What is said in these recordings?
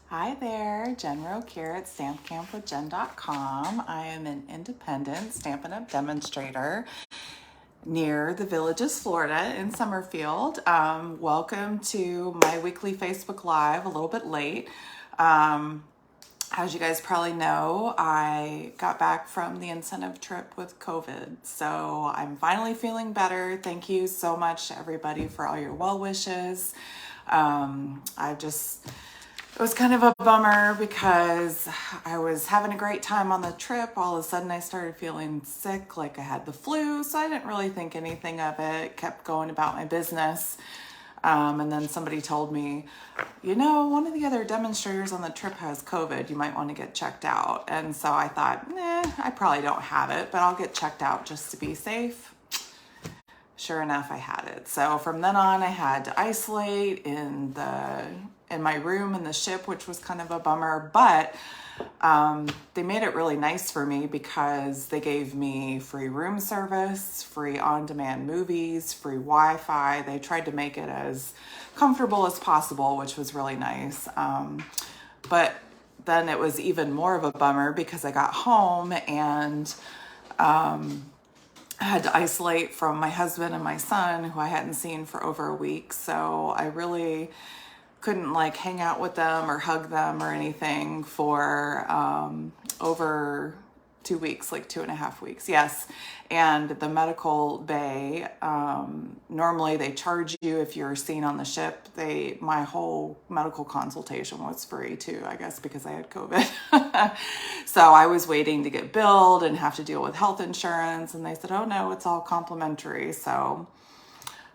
Hi there, Jen Roque here at stampcampwithjen.com. I am an independent Stampin' Up! Demonstrator near the Villages, Florida in Summerfield. Welcome to my weekly Facebook Live, a little bit late. As you guys probably know, I got back from the incentive trip with COVID, so I'm finally feeling better. Thank you so much to everybody for all your well wishes. It was kind of a bummer because I was having a great time on the trip. All of a sudden I started feeling sick, like I had the flu, so I didn't really think anything of it, kept going about my business. And then somebody told me, one of the other demonstrators on the trip has COVID. You might want to get checked out. And so I thought, I probably don't have it, but I'll get checked out just to be safe. Sure enough, I had it. So from then on, I had to isolate in my room in the ship, which was kind of a bummer, but they made it really nice for me because they gave me free room service, free on-demand movies, free Wi-Fi. They tried to make it as comfortable as possible, which was really nice. But then it was even more of a bummer because I got home and I had to isolate from my husband and my son, who I hadn't seen for over a week. So I really couldn't hang out with them or hug them or anything for over 2 weeks, like 2.5 weeks. Yes. And the medical bay, normally they charge you if you're seen on the ship. My whole medical consultation was free too, I guess, because I had COVID. So I was waiting to get billed and have to deal with health insurance. And they said, oh no, it's all complimentary. So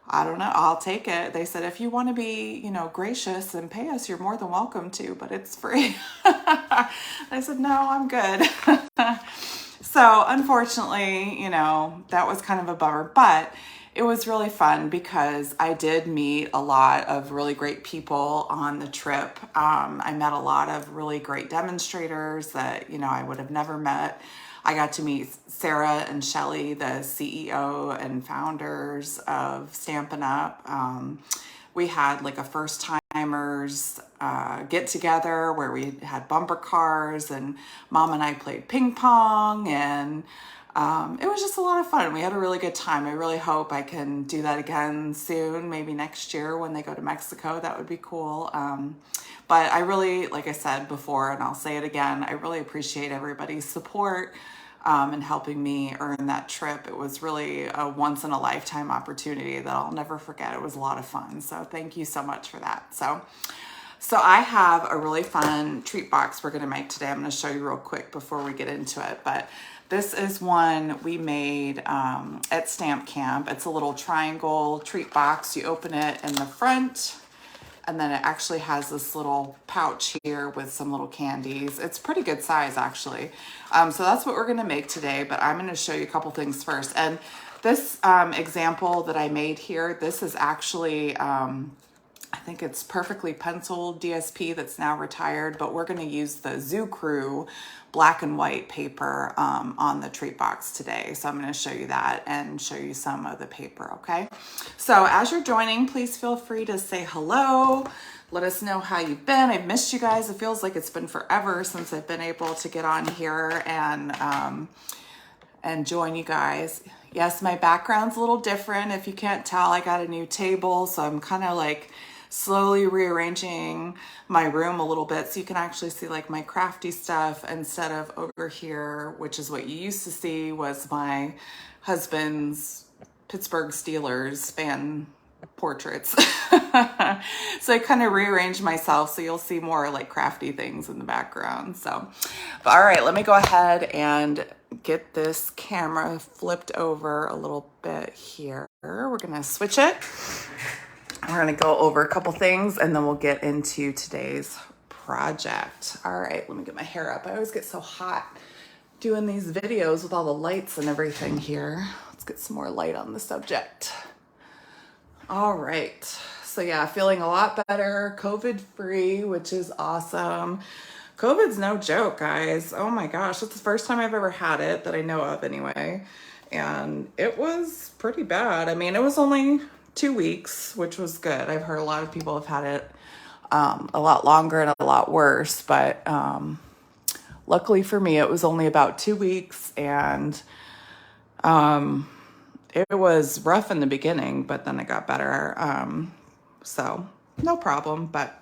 I don't know, I'll take it. They said, if you want to be, gracious and pay us, you're more than welcome to, but it's free. I said, no, I'm good. So unfortunately, that was kind of a bummer, but it was really fun because I did meet a lot of really great people on the trip. I met a lot of really great demonstrators that, I would have never met. I got to meet Sarah and Shelly, the CEO and founders of Stampin' Up. We had a first timers get together where we had bumper cars and Mom and I played ping pong, and it was just a lot of fun. We had a really good time. I really hope I can do that again soon, maybe next year when they go to Mexico. That would be cool. But I really, like I said before, and I'll say it again, I really appreciate everybody's support and helping me earn that trip. It was really a once in a lifetime opportunity that I'll never forget. It was a lot of fun. So thank you so much for that. So I have a really fun treat box we're going to make today. I'm going to show you real quick before we get into it. But this is one we made at Stamp Camp. It's a little triangle treat box. You open it in the front, and then it actually has this little pouch here with some little candies. It's pretty good size, actually. So that's what we're going to make today, but I'm going to show you a couple things first. And this example that I made here, this is actually, I think it's perfectly penciled DSP that's now retired, but we're going to use the Zoo Crew black and white paper on the treat box today. So I'm going to show you that and show you some of the paper, okay? So as you're joining, please feel free to say hello. Let us know how you've been. I've missed you guys. It feels like it's been forever since I've been able to get on here and join you guys. Yes, my background's a little different. If you can't tell, I got a new table, so I'm kind of slowly rearranging my room a little bit so you can actually see my crafty stuff instead of over here, which is what you used to see was my husband's Pittsburgh Steelers fan portraits. So I kind of rearranged myself so you'll see more crafty things in the background. So, but all right, let me go ahead and get this camera flipped over a little bit here. We're gonna switch it. We're going to go over a couple things and then we'll get into today's project. All right, let me get my hair up. I always get so hot doing these videos with all the lights and everything here. Let's get some more light on the subject. All right, so yeah, feeling a lot better, COVID-free, which is awesome. COVID's no joke, guys. Oh my gosh, it's the first time I've ever had it that I know of anyway. And it was pretty bad. I mean, it was only 2 weeks, which was good. I've heard a lot of people have had it a lot longer and a lot worse, but luckily for me, it was only about 2 weeks, and it was rough in the beginning, but then it got better. So no problem, but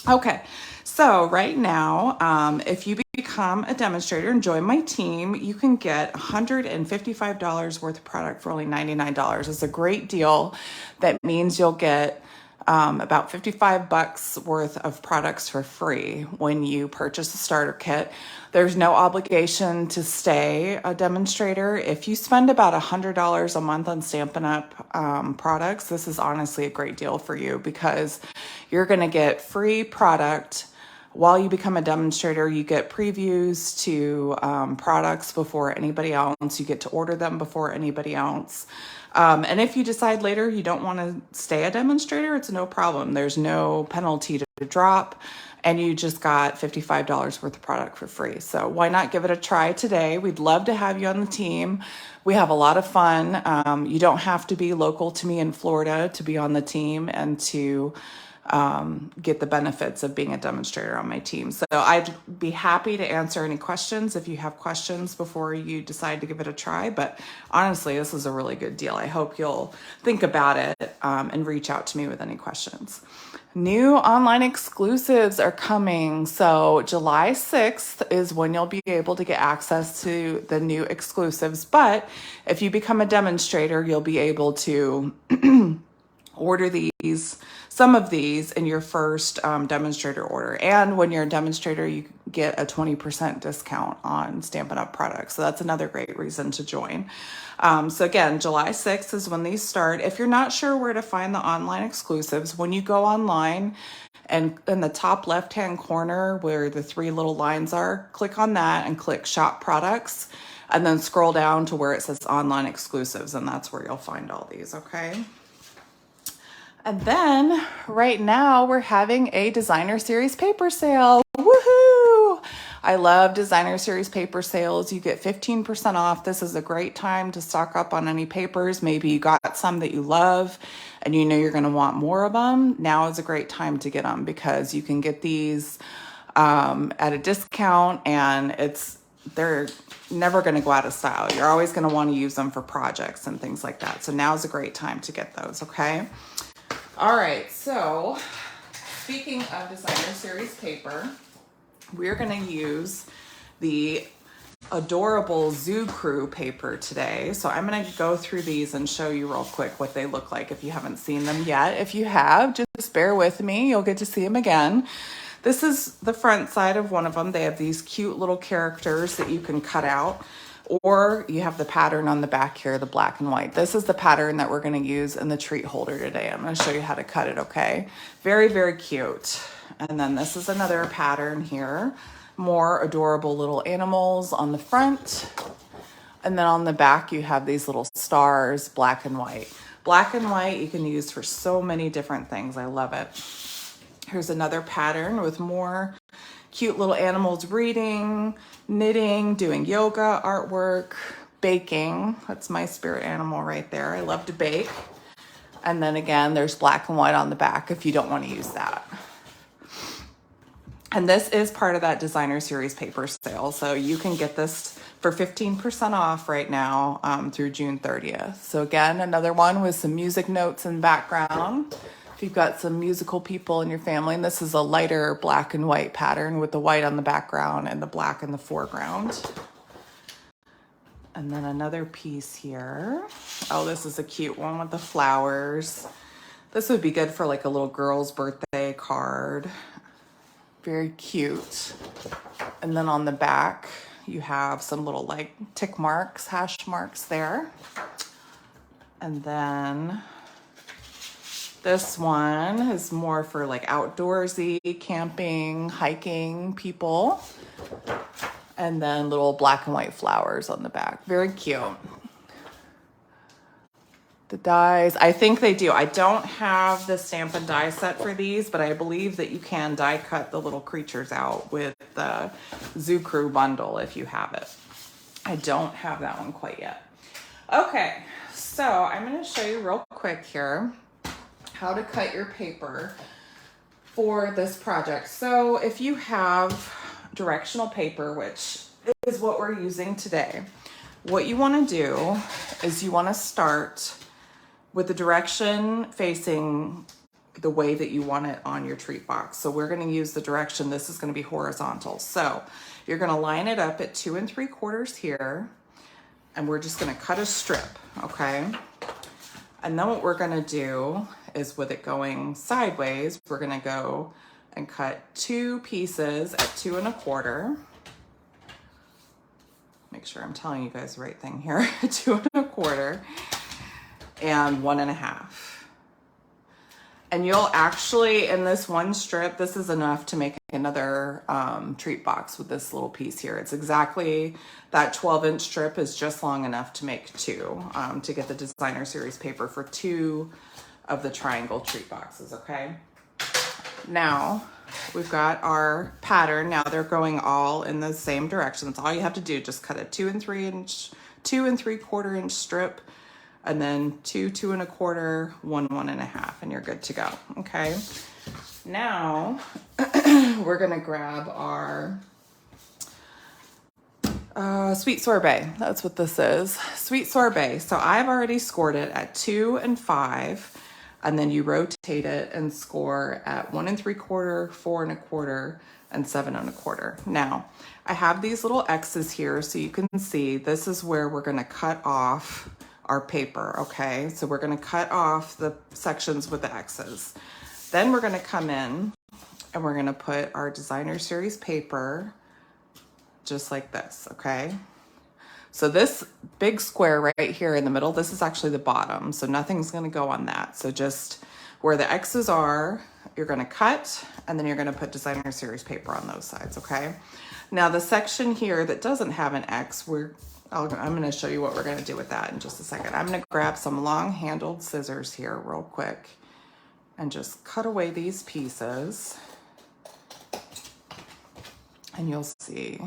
okay. So right now, if you become a demonstrator and join my team, you can get $155 worth of product for only $99. It's a great deal. That means you'll get about $55 worth of products for free when you purchase a starter kit. There's no obligation to stay a demonstrator. If you spend about $100 a month on Stampin' Up! Products, this is honestly a great deal for you because you're going to get free product. While you become a demonstrator, you get previews to products before anybody else. You get to order them before anybody else. And if you decide later you don't want to stay a demonstrator, it's no problem. There's no penalty to drop, and you just got $55 worth of product for free. So why not give it a try today? We'd love to have you on the team. We have a lot of fun. You don't have to be local to me in Florida to be on the team and to get the benefits of being a demonstrator on my team. So I'd be happy to answer any questions if you have questions before you decide to give it a try. But honestly, this is a really good deal. I hope you'll think about it and reach out to me with any questions. New online exclusives are coming. So July 6th is when you'll be able to get access to the new exclusives. But if you become a demonstrator, you'll be able to order some of these in your first demonstrator order. And when you're a demonstrator, you get a 20% discount on Stampin' Up! Products. So that's another great reason to join. So again, July 6th is when these start. If you're not sure where to find the online exclusives, when you go online and in the top left-hand corner where the 3 little lines are, click on that and click Shop Products, and then scroll down to where it says Online Exclusives, and that's where you'll find all these, okay? And then right now we're having a designer series paper sale. Woohoo! I love designer series paper sales. You get 15% off. This is a great time to stock up on any papers. Maybe you got some that you love and you know you're going to want more of them. Now is a great time to get them because you can get these at a discount, and they're never going to go out of style. You're always going to want to use them for projects and things like that. So now is a great time to get those, okay? All right, so speaking of designer series paper, we're going to use the adorable Zoo Crew paper today. So I'm going to go through these and show you real quick what they look like if you haven't seen them yet. If you have, just bear with me. You'll get to see them again. This is the front side of one of them. They have these cute little characters that you can cut out. Or you have the pattern on the back here, the black and white. This is the pattern that we're going to use in the treat holder today. I'm going to show you how to cut it, okay? Very, very cute. And then this is another pattern here. More adorable little animals on the front. And then on the back, you have these little stars, black and white. Black and white you can use for so many different things. I love it. Here's another pattern with more cute little animals reading, knitting, doing yoga, artwork, baking. That's my spirit animal right there. I love to bake. And then again, there's black and white on the back if you don't want to use that. And this is part of that designer series paper sale. So you can get this for 15% off right now through June 30th. So again, another one with some music notes in the background. If you've got some musical people in your family, and this is a lighter black and white pattern with the white on the background and the black in the foreground. And then another piece here. Oh, this is a cute one with the flowers. This would be good for like a little girl's birthday card. Very cute. And then on the back, you have some little like tick marks, hash marks there. And then this one is more for like outdoorsy, camping, hiking people. And then little black and white flowers on the back. Very cute. The dies, I think they do. I don't have the Stampin' Die set for these, but I believe that you can die cut the little creatures out with the Zoo Crew bundle if you have it. I don't have that one quite yet. Okay, so I'm going to show you real quick here how to cut your paper for this project. So if you have directional paper, which is what we're using today, what you want to do is you want to start with the direction facing the way that you want it on your treat box. So we're going to use the direction, this is going to be horizontal. So you're going to line it up at 2 3/4 here, and we're just going to cut a strip, okay? And then what we're going to do is, with it going sideways, we're going to go and cut 2 pieces at 2 1/4. Make sure I'm telling you guys the right thing here. 2 1/4 and 1 1/2. And you'll actually, in this one strip, this is enough to make another treat box with this little piece here. It's exactly, that 12-inch strip is just long enough to make 2, to get the designer series paper for 2 of the triangle treat boxes, okay? Now, we've got our pattern. Now they're going all in the same direction. That's all you have to do. Just cut a 2 3/4 inch strip, and then 2 2 1/4, 1 1 1/2, and you're good to go. Okay. Now we're gonna grab our sweet sorbet. That's what this is. Sweet sorbet. So I've already scored it at 2 and 5, and then you rotate it and score at 1 3/4, 4 1/4, and 7 1/4. Now I have these little X's here, so you can see this is where we're gonna cut off our paper, okay? So we're gonna cut off the sections with the X's. Then we're gonna come in and we're gonna put our designer series paper just like this, okay? So this big square right here in the middle, this is actually the bottom, so nothing's gonna go on that. So just where the X's are, you're gonna cut, and then you're gonna put designer series paper on those sides, okay? Now the section here that doesn't have an X, I'm going to show you what we're going to do with that in just a second. I'm going to grab some long handled scissors here real quick and just cut away these pieces. And you'll see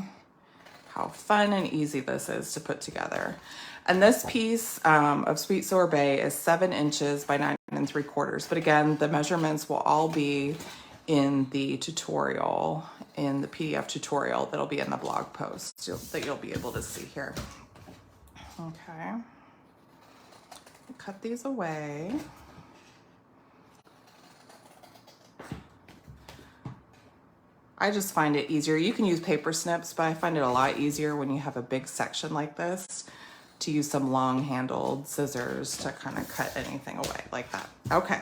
how fun and easy this is to put together. And this piece of sweet sorbet is 7 inches by 9 3/4. But again, the measurements will all be in the tutorial, in the PDF tutorial that'll be in the blog post that you'll be able to see here. Okay. Cut these away. I just find it easier. You can use paper snips, but I find it a lot easier when you have a big section like this to use some long handled scissors to kind of cut anything away like that. Okay,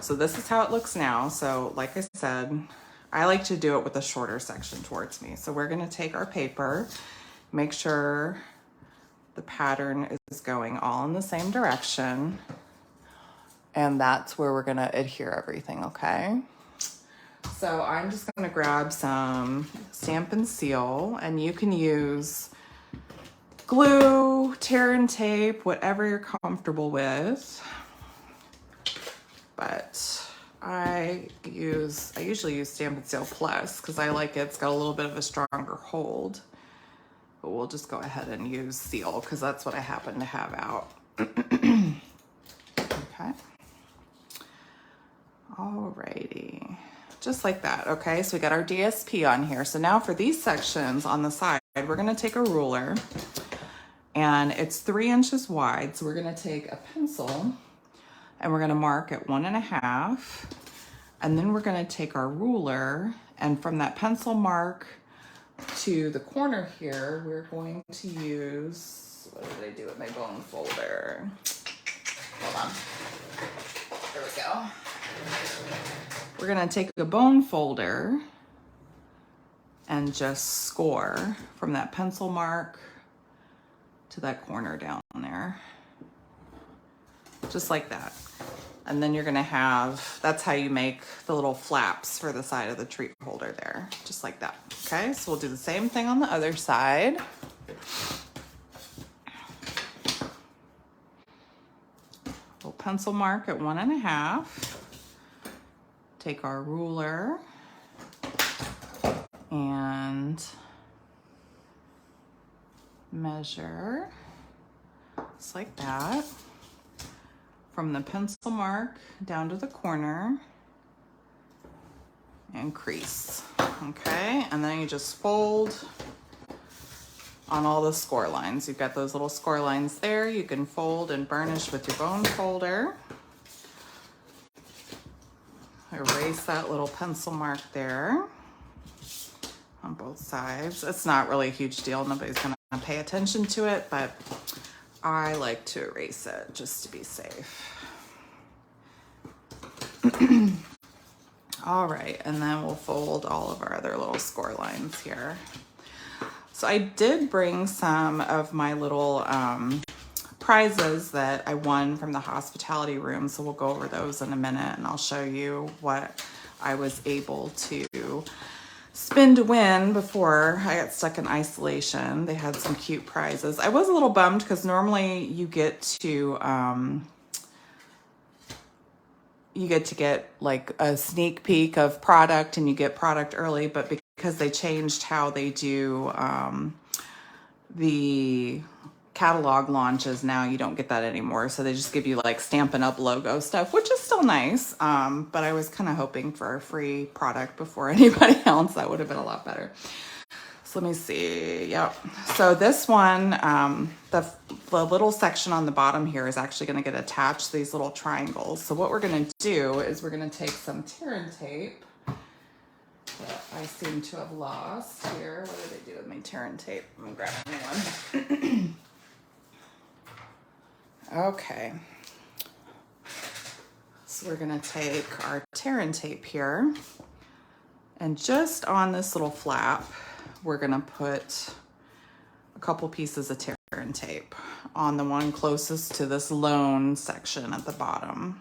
so this is how it looks now. So like I said, I like to do it with a shorter section towards me. So we're gonna take our paper, make sure the pattern is going all in the same direction, and that's where we're gonna adhere everything, okay? So I'm just gonna grab some Stamp and Seal, and you can use glue, tear and tape, whatever you're comfortable with. But I usually use Stamp and Seal Plus because I like it. It's got a little bit of a stronger hold. But we'll just go ahead and use Seal because that's what I happen to have out. Okay. Alrighty. Just like that, okay? So we got our DSP on here. So now for these sections on the side, we're gonna take a ruler, and it's 3 inches wide. So we're gonna take a pencil and we're gonna mark at 1 1/2. And then we're gonna take our ruler, and from that pencil mark to the corner here, we're going to use, what did I do with my bone folder? Hold on, there we go. We're gonna take a bone folder and just score from that pencil mark to that corner down there. Just like that. And then you're gonna have, that's how you make the little flaps for the side of the treat holder there, just like that. Okay, so we'll do the same thing on the other side. We'll pencil mark at 1 1/2. Take our ruler and measure just like that from the pencil mark down to the corner. and crease. Okay, and then you just fold on all the score lines. You've got those little score lines there. You can fold and burnish with your bone folder. Erase that little pencil mark there on both sides. It's not really a huge deal. Nobody's gonna pay attention to it, but I like to erase it just to be safe. All right, and then we'll fold all of our other little score lines here. So I did bring some of my little prizes that I won from the hospitality room. So we'll go over those in a minute and I'll show you what I was able to spin to win before I got stuck in isolation. They had some cute prizes. I was a little bummed because normally you get to get like a sneak peek of product and you get product early, but because they changed how they do the catalog launches, now you don't get that anymore. So they just give you like Stampin' Up! Logo stuff, which is still nice. But I was kind of hoping for a free product before anybody else. That would have been a lot better. So let me see. Yep. So this one, the little section on the bottom here is actually going to get attached to these little triangles. So what we're going to do is we're going to take some tear and tape that I seem to have lost here. What did I do with my tear and tape? I'm going to grab a new one. Okay. So we're going to take our tear and tape here, and just on this little flap, we're going to put a couple pieces of tear and tape on the one closest to this loan section at the bottom.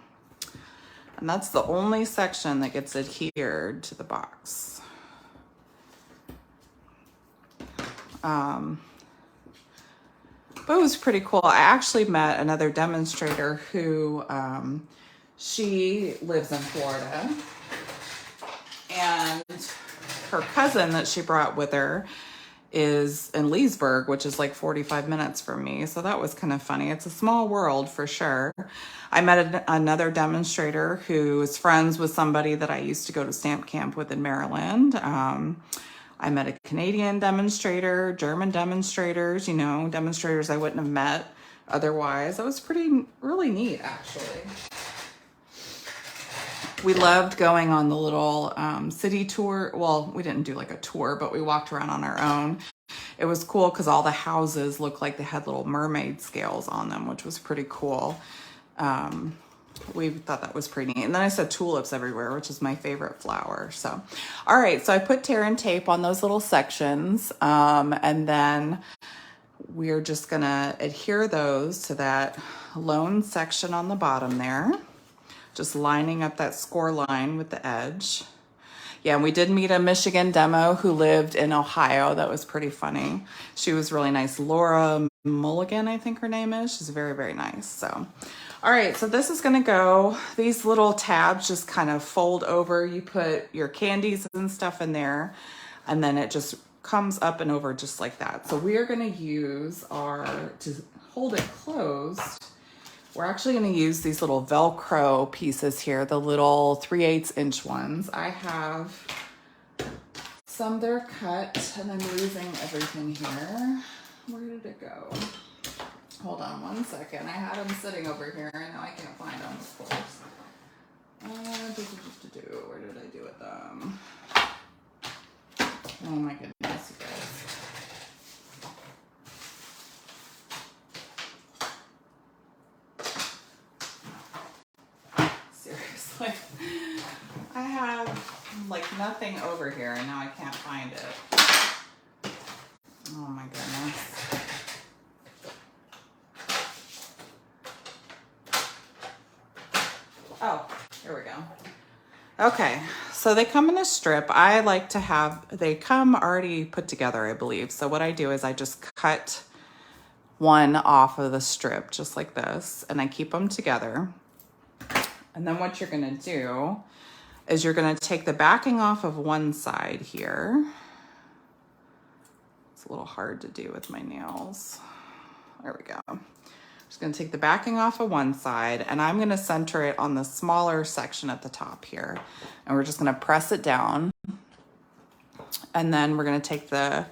And that's the only section that gets adhered to the box. But it was pretty cool. I actually met another demonstrator who, she lives in Florida, and her cousin that she brought with her is in Leesburg, which is like 45 minutes from me. So that was kind of funny. It's a small world for sure. I met another demonstrator who is friends with somebody that I used to go to stamp camp with in Maryland. I met a Canadian demonstrator, German demonstrators, you know, demonstrators I wouldn't have met otherwise. That was really neat, actually. We loved going on the little city tour. Well, we didn't do like a tour, but we walked around on our own. It was cool because all the houses looked like they had little mermaid scales on them, which was pretty cool. We thought that was pretty neat. And then I saw tulips everywhere, which is my favorite flower. So, all right. So I put tear and tape on those little sections. And then we're just going to adhere those to that lone section on the bottom there. Just lining up that score line with the edge. Yeah, and we did meet a Michigan demo who lived in Ohio. That was pretty funny. She was really nice. Laura Mulligan, I think her name is. She's very, very nice. So, all right, so this is gonna go, these little tabs just kind of fold over. You put your candies and stuff in there, and then it just comes up and over just like that. So we are gonna use to hold it closed, we're actually going to use these little Velcro pieces here, the little 3/8 inch ones. I have some that are cut, and I'm losing everything here. Where did it go? Hold on one second. I had them sitting over here, and now I can't find them, of course. Where did I do with them? Oh my goodness, you guys. I have like nothing over here and now I can't find it. Oh my goodness. Oh, here we go. Okay, so they come in a strip. I like to have, they come already put together, I believe. So what I do is I just cut one off of the strip just like this, and I keep them together. And then what you're gonna do is you're gonna take the backing off of one side here. It's a little hard to do with my nails. There we go. Just gonna take the backing off of one side, and I'm gonna center it on the smaller section at the top here. And we're just gonna press it down And then we're gonna take the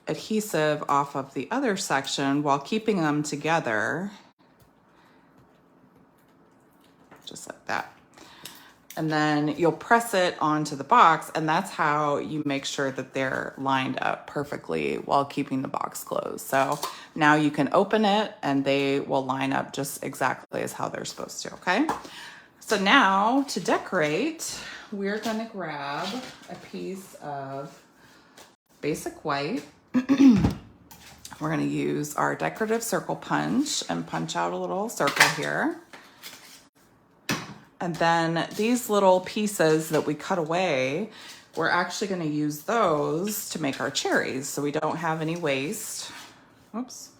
adhesive off of the other section while keeping them together, just like that. And then you'll press it onto the box, and that's how you make sure that they're lined up perfectly while keeping the box closed. So now you can open it and they will line up just exactly as how they're supposed to, okay? So now to decorate, we're gonna grab a piece of basic white. We're gonna use our decorative circle punch and punch out a little circle here. And then these little pieces that we cut away, we're actually gonna use those to make our cherries so we don't have any waste. Oops,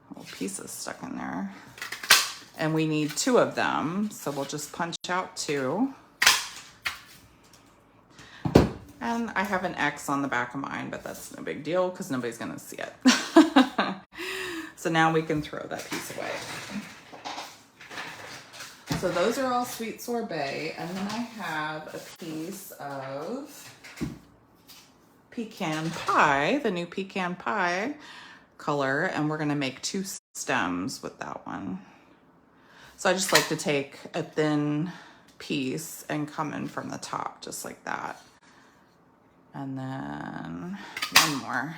little pieces stuck in there. And we need 2 of them, so we'll just punch out 2. And I have an X on the back of mine, but that's no big deal because nobody's gonna see it. So now we can throw that piece away. So those are all sweet sorbet, and then I have a piece of pecan pie, the new pecan pie color, and we're gonna make 2 stems with that one. So I just like to take a thin piece and come in from the top, just like that. And then one more.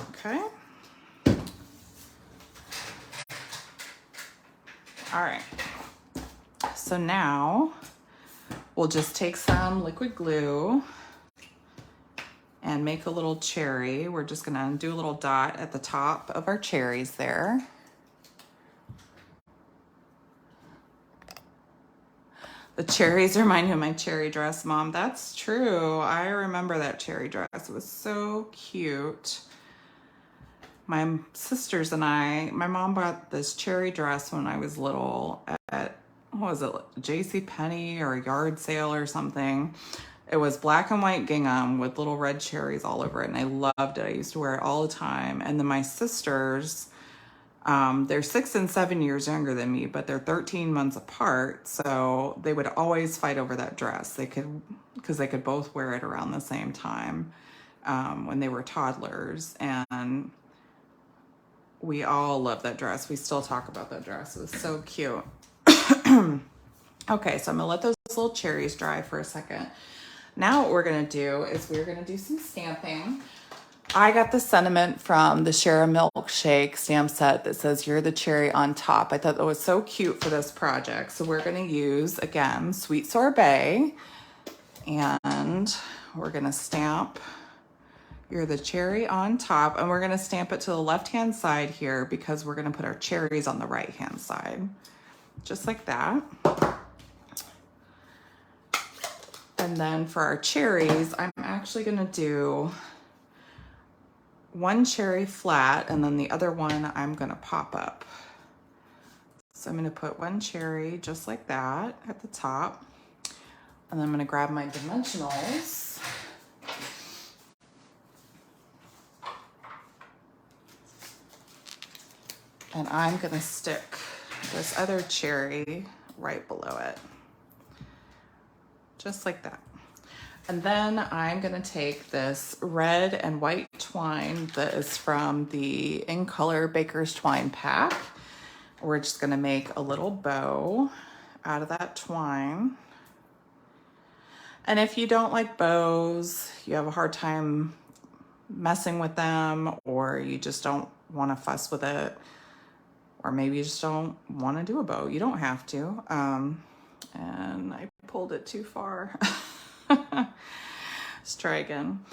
Okay. All right. So now we'll just take some liquid glue and make a little cherry. We're just gonna do a little dot at the top of our cherries there. The cherries remind me of my cherry dress, Mom. That's true. I remember that cherry dress. It was so cute. My sisters and my mom bought this cherry dress when I was little at, what was it, JCPenney or a yard sale or something. It was black and white gingham with little red cherries all over it, and I loved it. I used to wear it all the time. And then my sisters, they're 6 and 7 years younger than me, but they're 13 months apart. So they would always fight over that dress. Because they could both wear it around the same time when they were toddlers. And we all love that dress. We still talk about that dress. It was so cute. Okay, so I'm gonna let those little cherries dry for a second. Now what we're gonna do is we're gonna do some stamping. I got the sentiment from the Share a Milkshake stamp set that says, "You're the cherry on top." I thought that was so cute for this project. So we're gonna use, again, sweet sorbet, and we're gonna stamp "You're the cherry on top," and we're gonna stamp it to the left-hand side here because we're gonna put our cherries on the right-hand side. Just like that. And then for our cherries, I'm actually gonna do one cherry flat, and then the other one I'm gonna pop up. So I'm gonna put one cherry just like that at the top. And then I'm gonna grab my dimensionals. And I'm gonna stick this other cherry right below it. Just like that. And then I'm gonna take this red and white twine that is from the In Color Baker's Twine pack. We're just gonna make a little bow out of that twine. And if you don't like bows, you have a hard time messing with them, or you just don't wanna fuss with it, or maybe you just don't wanna do a bow, you don't have to. And I pulled it too far. Let's try again.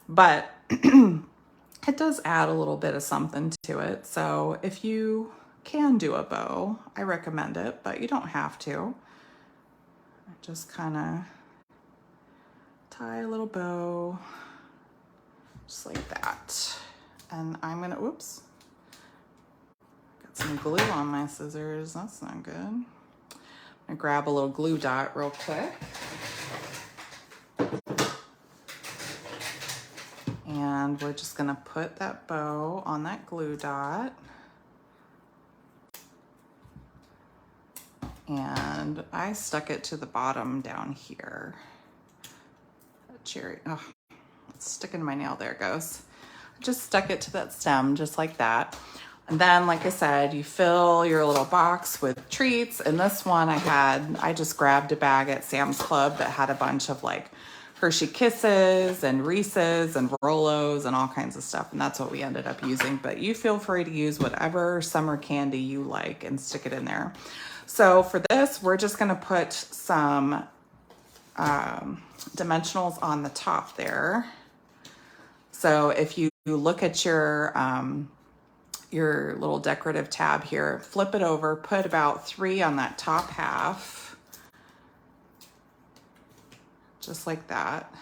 But it does add a little bit of something to it. So if you can do a bow, I recommend it, but you don't have to. Just kind of tie a little bow, just like that. And I'm gonna, oops, got some glue on my scissors. That's not good. I'm gonna grab a little glue dot real quick. And we're just gonna put that bow on that glue dot. And I stuck it to the bottom down here. That cherry, oh, sticking to my nail. There it goes. Just stuck it to that stem just like that. And then, like I said, you fill your little box with treats. And this one I just grabbed a bag at Sam's Club that had a bunch of like Hershey Kisses and Reese's and Rolos and all kinds of stuff. And that's what we ended up using. But you feel free to use whatever summer candy you like and stick it in there. So for this, we're just going to put some dimensionals on the top there. So if you look at your little decorative tab here, flip it over, put about 3 on that top half, just like that.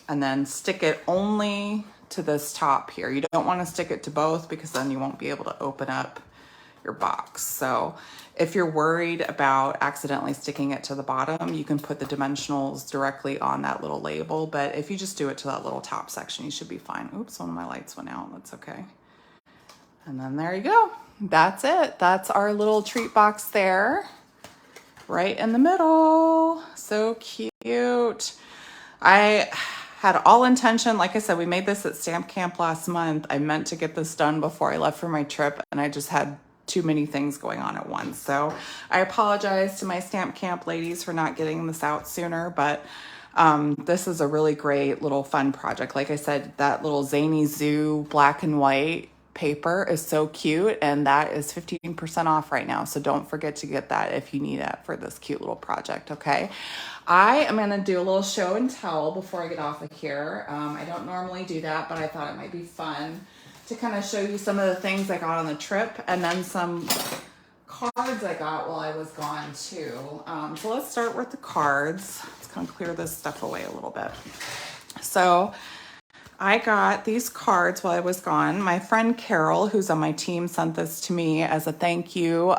And then stick it only to this top here. You don't want to stick it to both because then you won't be able to open up your box. So if you're worried about accidentally sticking it to the bottom, you can put the dimensionals directly on that little label. But if you just do it to that little top section, you should be fine. Oops, one of my lights went out. That's okay. And then there you go. That's it. That's our little treat box there, right in the middle. So cute. I had all intention, like I said, we made this at Stamp Camp last month. I meant to get this done before I left for my trip, and I just had too many things going on at once. So I apologize to my Stamp Camp ladies for not getting this out sooner, but this is a really great little fun project. Like I said, that little Zany Zoo black and white paper is so cute, and that is 15% off right now. So don't forget to get that if you need it for this cute little project, okay? I am gonna do a little show and tell before I get off of here. I don't normally do that, but I thought it might be fun to kind of show you some of the things I got on the trip and then some cards I got while I was gone too. So let's start with the cards. Let's kind of clear this stuff away a little bit. So I got these cards while I was gone. My friend Carol, who's on my team, sent this to me as a thank you.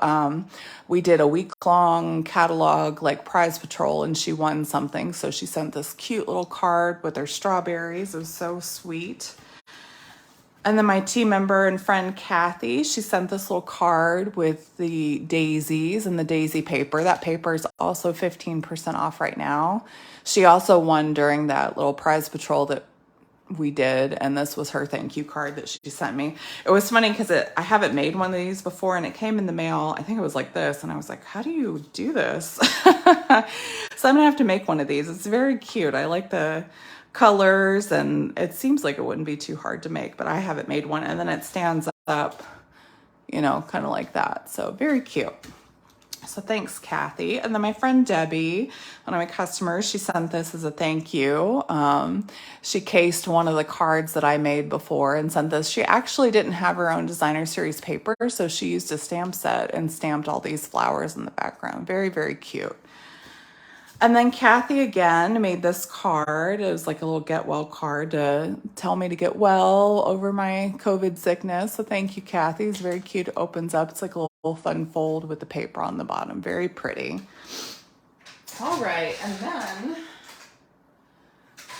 We did a week-long catalog, like prize patrol, and she won something. So she sent this cute little card with her strawberries. It was so sweet. And then my team member and friend Kathy, she sent this little card with the daisies and the daisy paper. That paper is also 15% off right now. She also won during that little prize patrol that we did, and this was her thank you card that she sent me. It was funny because I haven't made one of these before, and it came in the mail. I think it was like this, and I was like, how do you do this? So I'm gonna have to make one of these. It's very cute. I like the colors, and it seems like it wouldn't be too hard to make, but I haven't made one. And then it stands up, you know, kind of like that. So very cute. So thanks, Kathy. And then my friend Debbie, one of my customers, she sent this as a thank you. She cased one of the cards that I made before and sent this. She actually didn't have her own designer series paper, so she used a stamp set and stamped all these flowers in the background. Very, very cute. And then Kathy again made this card. It was like a little get well card to tell me to get well over my COVID sickness. So thank you, Kathy. It's very cute. It opens up. It's like a little fun fold with the paper on the bottom. Very pretty. All right. And then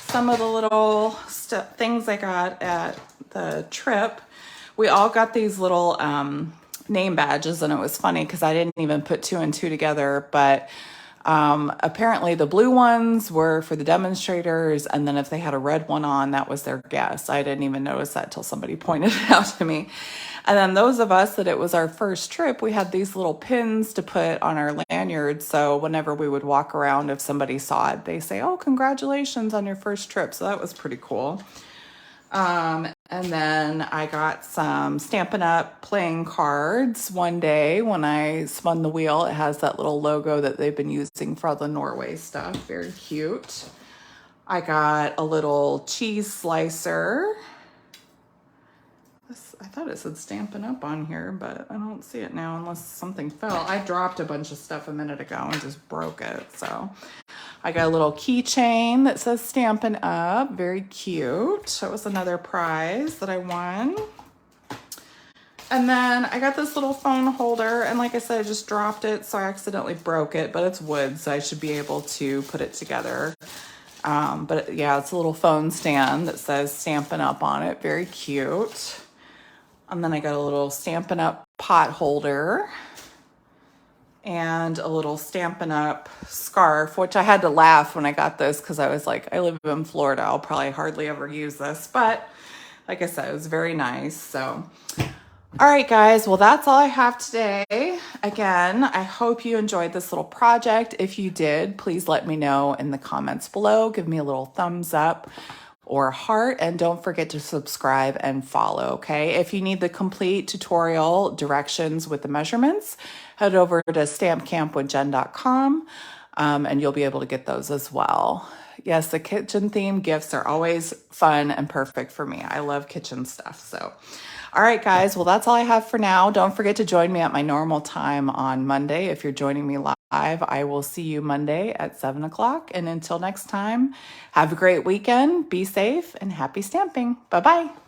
some of the little things I got at the trip. We all got these little name badges, and it was funny because I didn't even put 2 and 2 together, but apparently the blue ones were for the demonstrators, and then if they had a red one on, that was their guest. I didn't even notice that till somebody pointed it out to me. And then those of us that it was our first trip, we had these little pins to put on our lanyards. So whenever we would walk around, if somebody saw it, they say, oh, congratulations on your first trip. So that was pretty cool. And then I got some Stampin' Up! Playing cards one day when I spun the wheel. It has that little logo that they've been using for all the Norway stuff. Very cute. I got a little cheese slicer. I thought it said Stampin' Up! On here, but I don't see it now unless something fell. I dropped a bunch of stuff a minute ago and just broke it. So I got a little keychain that says Stampin' Up! Very cute. That was another prize that I won. And then I got this little phone holder, and like I said, I just dropped it, so I accidentally broke it, but it's wood, so I should be able to put it together. But yeah, it's a little phone stand that says Stampin' Up! On it. Very cute. And then I got a little Stampin' Up! Pot holder. and a little Stampin' Up scarf, which I had to laugh when I got this because I was like, I live in Florida. I'll probably hardly ever use this. But like I said, it was very nice. So, all right, guys. Well, that's all I have today. Again, I hope you enjoyed this little project. If you did, please let me know in the comments below. Give me a little thumbs up or heart, and don't forget to subscribe and follow, okay? If you need the complete tutorial directions with the measurements, head over to stampcampwithjen.com, and you'll be able to get those as well. Yes, the kitchen theme gifts are always fun and perfect for me. I love kitchen stuff. So, all right, guys. Well, that's all I have for now. Don't forget to join me at my normal time on Monday. If you're joining me live, I will see you Monday at 7 o'clock. And until next time, have a great weekend. Be safe and happy stamping. Bye-bye.